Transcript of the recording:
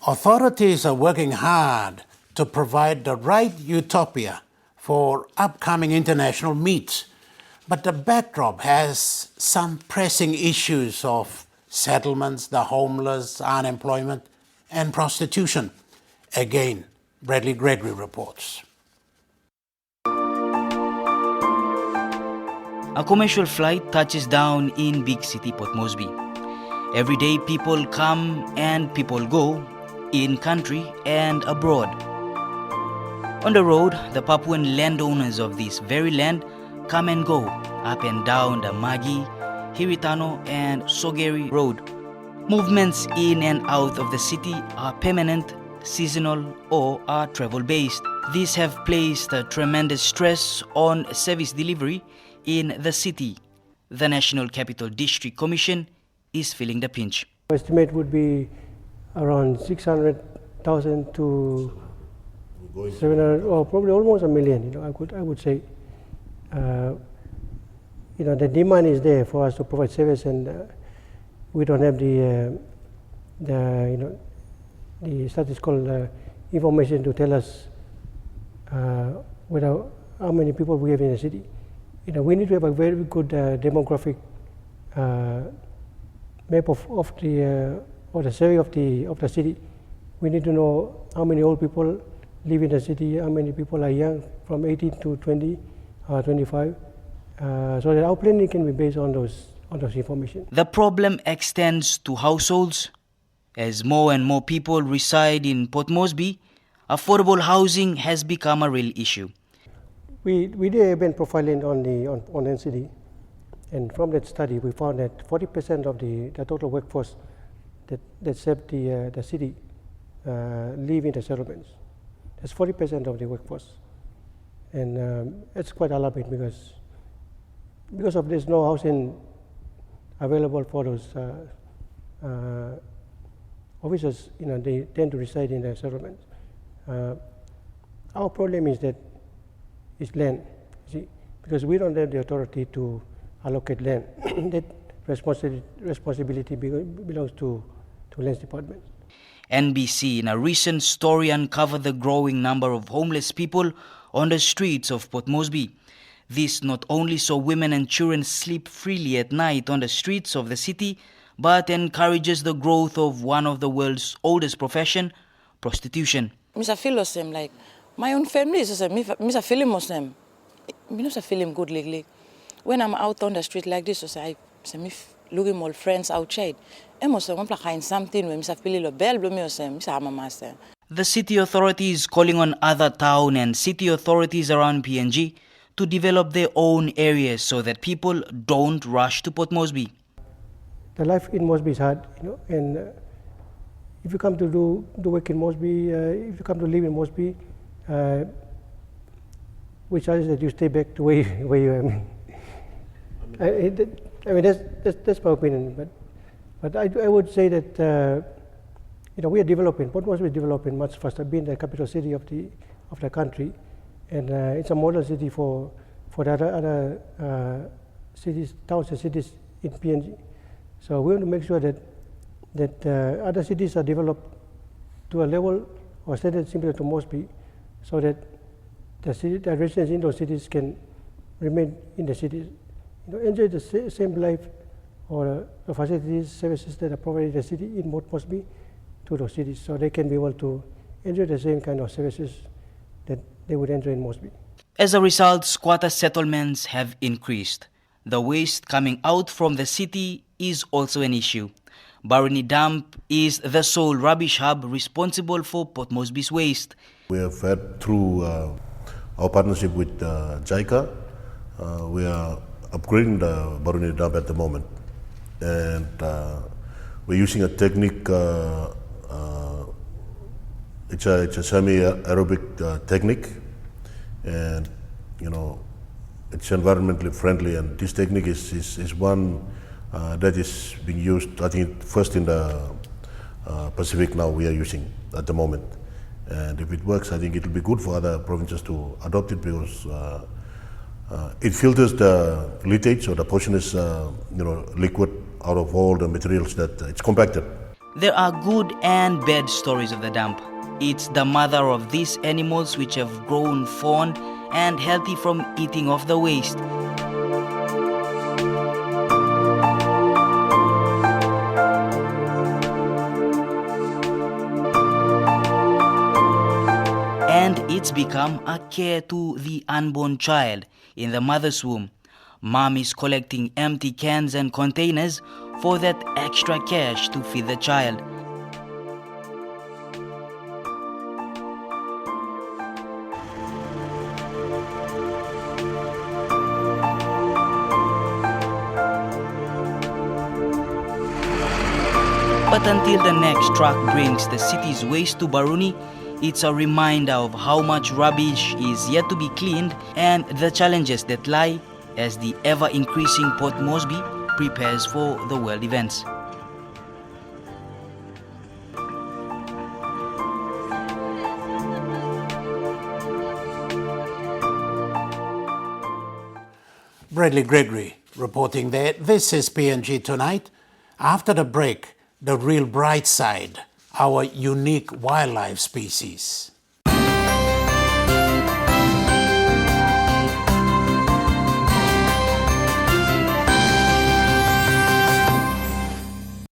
Authorities are working hard to provide the right utopia for upcoming international meets, but the backdrop has some pressing issues of settlements, the homeless, unemployment, and prostitution. Again, Bradley Gregory reports. A commercial flight touches down in big city Port Moresby. Every day people come and people go, in country and abroad. On the road, the Papuan landowners of this very land come and go, up and down the Magi, Hiritano and Sogeri Road. Movements in and out of the city are permanent, seasonal or are travel-based. These have placed a tremendous stress on service delivery in the city. The National Capital District Commission is feeling the pinch. Estimate would be around 600,000 to 700, or probably almost a million. I would say. The demand is there for us to provide service, and we don't have the status called information to tell us how many people we have in the city. We need to have a very good demographic map of the survey of the city. We need to know how many old people live in the city, how many people are young, from 18 to 20, 25, so that our planning can be based on those information. The problem extends to households. As more and more people reside in Port Moresby, affordable housing has become a real issue. We did a profiling on NCD, and from that study we found that 40% of the total workforce that serve the city live in the settlements. That's 40% of the workforce, and it's quite alarming because of there's no housing available for those officers. They tend to reside in the settlements. Our problem is land, because we don't have the authority to allocate land. That responsibility belongs to Lands Department. NBC in a recent story uncovered the growing number of homeless people on the streets of Port Moresby. This not only saw women and children sleep freely at night on the streets of the city, but encourages the growth of one of the world's oldest profession, prostitution. Mr. feel them like my own family is Mr. feeling Muslim. Me not feel him good lately. When I'm out on the street like this, I looking all friends outside. Something when Mr. Philly bell blow me or Mr. The city authority is calling on other town and city authorities around PNG to develop their own areas so that people don't rush to Port Moresby. The life in Moresby is hard, and if you come to do work in Moresby, if you come to live in Moresby, we suggest that you stay back to where you are. That's my opinion, but I would say that we are developing. Port Moresby is developing much faster, being the capital city of the country, and it's a model city for the other cities, towns and cities in PNG. So we want to make sure that other cities are developed to a level or standard similar to Moresby, so that the residents in those cities can remain in the cities, enjoy the same life or the facilities, services that are provided in the city in Moresby to those cities, so they can be able to enjoy the same kind of services that they would enjoy in Moresby. As a result, squatter settlements have increased. The waste coming out from the city is also an issue. Baruni Dump is the sole rubbish hub responsible for Port Moresby's waste. We have had through our partnership with JICA, we are upgrading the Baruni Dump at the moment, and we're using a technique. It's a semi-aerobic technique, and it's environmentally friendly. And this technique is one that is being used, I think, first in the Pacific. Now we are using at the moment, and if it works, I think it will be good for other provinces to adopt it, because it filters the leachate or the poisonous liquid out of all the materials that it's compacted. There are good and bad stories of the dump. It's the mother of these animals which have grown fond and healthy from eating off the waste. And it's become a care to the unborn child in the mother's womb. Mom is collecting empty cans and containers for that extra cash to feed the child. But until the next truck brings the city's waste to Baruni, it's a reminder of how much rubbish is yet to be cleaned and the challenges that lie as the ever-increasing Port Moresby prepares for the world events. Bradley Gregory reporting there. This is PNG Tonight. After the break, the real bright side, our unique wildlife species.